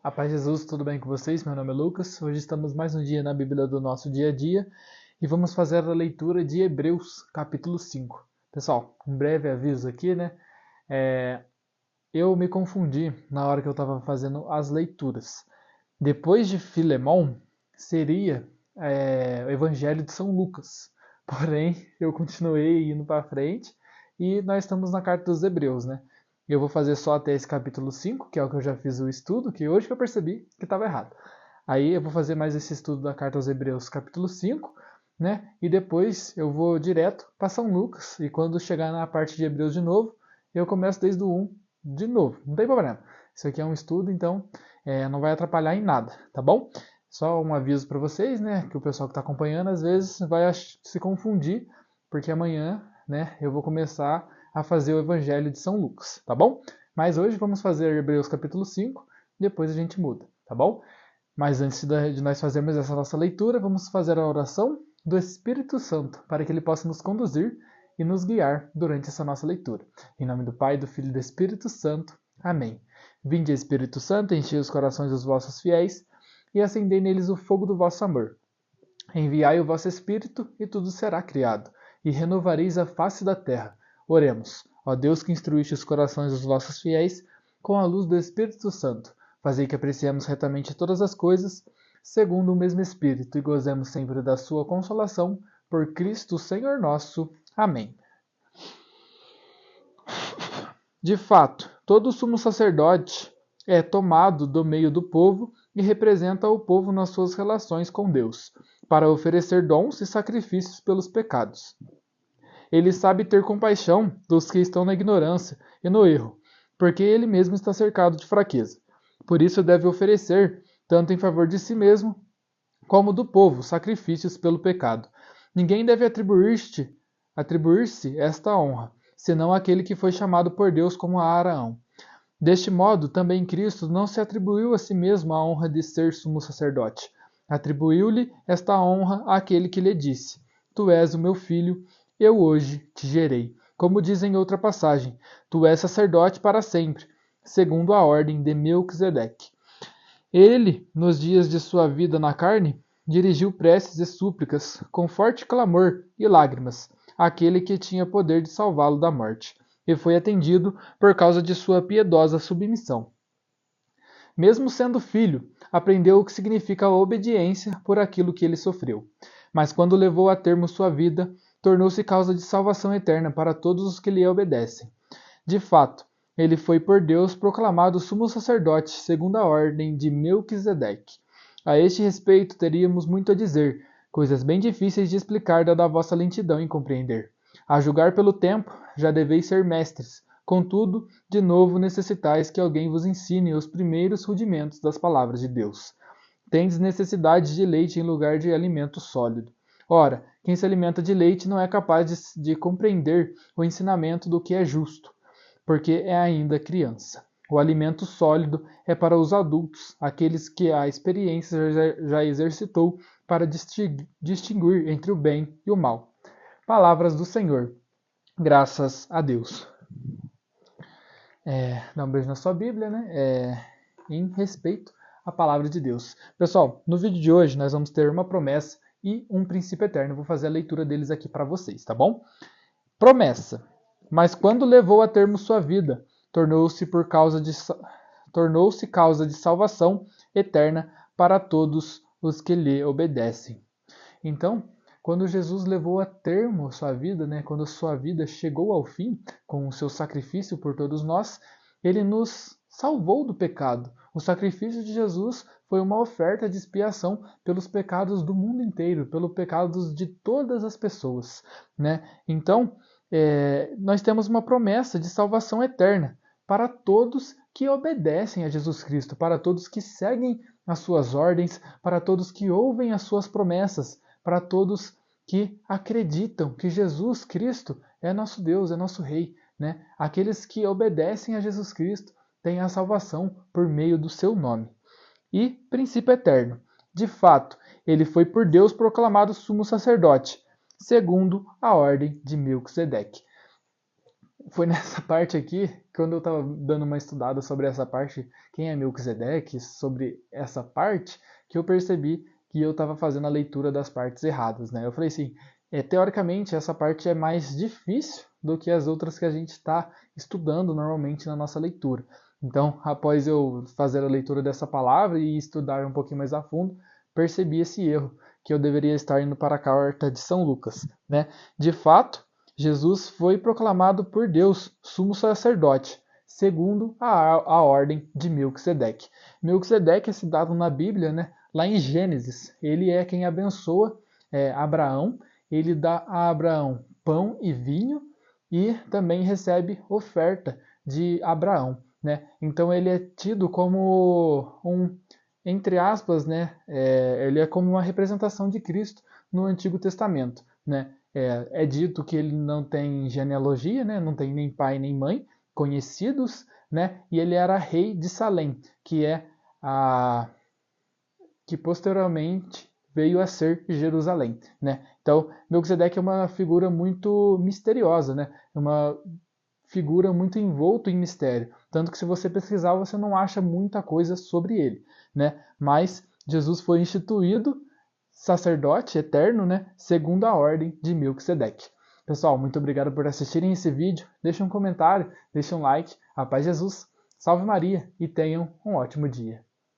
A paz de Jesus, tudo bem com vocês? Meu nome é Lucas. Hoje estamos mais um dia na Bíblia do nosso dia a dia e vamos fazer a leitura de Hebreus, capítulo 5. Pessoal, um breve aviso aqui, né? Eu me confundi na hora que eu estava fazendo as leituras. Depois de Filemão, seria o Evangelho de São Lucas. Porém, eu continuei indo para frente e nós estamos na carta dos Hebreus, né? Eu vou fazer só até esse capítulo 5, que é o que eu já fiz o estudo, que hoje que eu percebi que estava errado. Aí eu vou fazer mais esse estudo da carta aos Hebreus, capítulo 5, né? E depois eu vou direto para São Lucas. E quando chegar na parte de Hebreus de novo, eu começo desde o 1 de novo. Não tem problema. Isso aqui é um estudo, então não vai atrapalhar em nada, tá bom? Só um aviso para vocês, né? Que o pessoal que está acompanhando às vezes vai se confundir, porque amanhã, né? Eu vou começar a fazer o Evangelho de São Lucas, tá bom? Mas hoje vamos fazer Hebreus capítulo 5, depois a gente muda, tá bom? Mas antes de nós fazermos essa nossa leitura, vamos fazer a oração do Espírito Santo, para que ele possa nos conduzir e nos guiar durante essa nossa leitura. Em nome do Pai, do Filho e do Espírito Santo. Amém. Vinde, Espírito Santo, enchei os corações dos vossos fiéis e acendei neles o fogo do vosso amor. Enviai o vosso Espírito e tudo será criado, e renovareis a face da terra. Oremos. Ó Deus que instruíste os corações dos vossos fiéis com a luz do Espírito Santo, fazei que apreciemos retamente todas as coisas, segundo o mesmo Espírito, e gozemos sempre da sua consolação, por Cristo Senhor nosso. Amém. De fato, todo sumo sacerdote é tomado do meio do povo e representa o povo nas suas relações com Deus, para oferecer dons e sacrifícios pelos pecados. Ele sabe ter compaixão dos que estão na ignorância e no erro, porque ele mesmo está cercado de fraqueza. Por isso deve oferecer, tanto em favor de si mesmo, como do povo, sacrifícios pelo pecado. Ninguém deve atribuir-se esta honra, senão aquele que foi chamado por Deus como a Araão. Deste modo, também Cristo não se atribuiu a si mesmo a honra de ser sumo sacerdote. Atribuiu-lhe esta honra àquele que lhe disse: Tu és o meu filho, eu hoje te gerei. Como diz em outra passagem, tu és sacerdote para sempre, segundo a ordem de Melquisedeque. Ele, nos dias de sua vida na carne, dirigiu preces e súplicas, com forte clamor e lágrimas, àquele que tinha poder de salvá-lo da morte, e foi atendido por causa de sua piedosa submissão. Mesmo sendo filho, aprendeu o que significa a obediência por aquilo que ele sofreu. Mas quando levou a termo sua vida, tornou-se causa de salvação eterna para todos os que lhe obedecem. De fato, ele foi por Deus proclamado sumo sacerdote, segundo a ordem de Melquisedeque. A este respeito teríamos muito a dizer, coisas bem difíceis de explicar dada a vossa lentidão em compreender. A julgar pelo tempo, já deveis ser mestres. Contudo, de novo necessitais que alguém vos ensine os primeiros rudimentos das palavras de Deus. Tendes necessidade de leite em lugar de alimento sólido. Ora, quem se alimenta de leite não é capaz de compreender o ensinamento do que é justo, porque é ainda criança. O alimento sólido é para os adultos, aqueles que a experiência já exercitou para distinguir entre o bem e o mal. Palavras do Senhor. Graças a Deus. Dá um beijo na sua Bíblia, né? Em respeito à palavra de Deus. Pessoal, no vídeo de hoje nós vamos ter uma promessa e um princípio eterno. Eu vou fazer a leitura deles aqui para vocês, tá bom? Promessa. Mas quando levou a termo sua vida, tornou-se causa de salvação eterna para todos os que lhe obedecem. Então, quando Jesus levou a termo sua vida, né, quando sua vida chegou ao fim, com o seu sacrifício por todos nós, ele nos salvou do pecado. O sacrifício de Jesus foi uma oferta de expiação pelos pecados do mundo inteiro, pelos pecados de todas as pessoas, né? Então, nós temos uma promessa de salvação eterna para todos que obedecem a Jesus Cristo, para todos que seguem as suas ordens, para todos que ouvem as suas promessas, para todos que acreditam que Jesus Cristo é nosso Deus, é nosso Rei, né? Aqueles que obedecem a Jesus Cristo têm a salvação por meio do seu nome. E princípio eterno. De fato, ele foi por Deus proclamado sumo sacerdote, segundo a ordem de Melquisedeque. Foi nessa parte aqui, quando eu estava dando uma estudada sobre essa parte, quem é Melquisedeque, sobre essa parte, que eu percebi que eu estava fazendo a leitura das partes erradas, né? Eu falei assim, teoricamente essa parte é mais difícil do que as outras que a gente está estudando normalmente na nossa leitura. Então, após eu fazer a leitura dessa palavra e estudar um pouquinho mais a fundo, percebi esse erro, que eu deveria estar indo para a carta de São Lucas, né? De fato, Jesus foi proclamado por Deus sumo sacerdote, segundo a ordem de Melquisedeque. Melquisedeque é citado na Bíblia, né, lá em Gênesis. Ele é quem abençoa Abraão, ele dá a Abraão pão e vinho e também recebe oferta de Abraão. Né? Então ele é tido como entre aspas, né, ele é como uma representação de Cristo no Antigo Testamento. Né? É dito que ele não tem genealogia, né? Não tem nem pai nem mãe conhecidos, né? E ele era rei de Salém, que é a que posteriormente veio a ser Jerusalém, né? Então, Melquisedeque é uma figura muito misteriosa, né? É uma figura muito envolto em mistério, tanto que se você pesquisar você não acha muita coisa sobre ele, né? Mas Jesus foi instituído sacerdote eterno, né? Segundo a ordem de Melquisedeque. Pessoal, muito obrigado por assistirem esse vídeo. Deixe um comentário, deixe um like. A paz de Jesus, salve Maria e tenham um ótimo dia.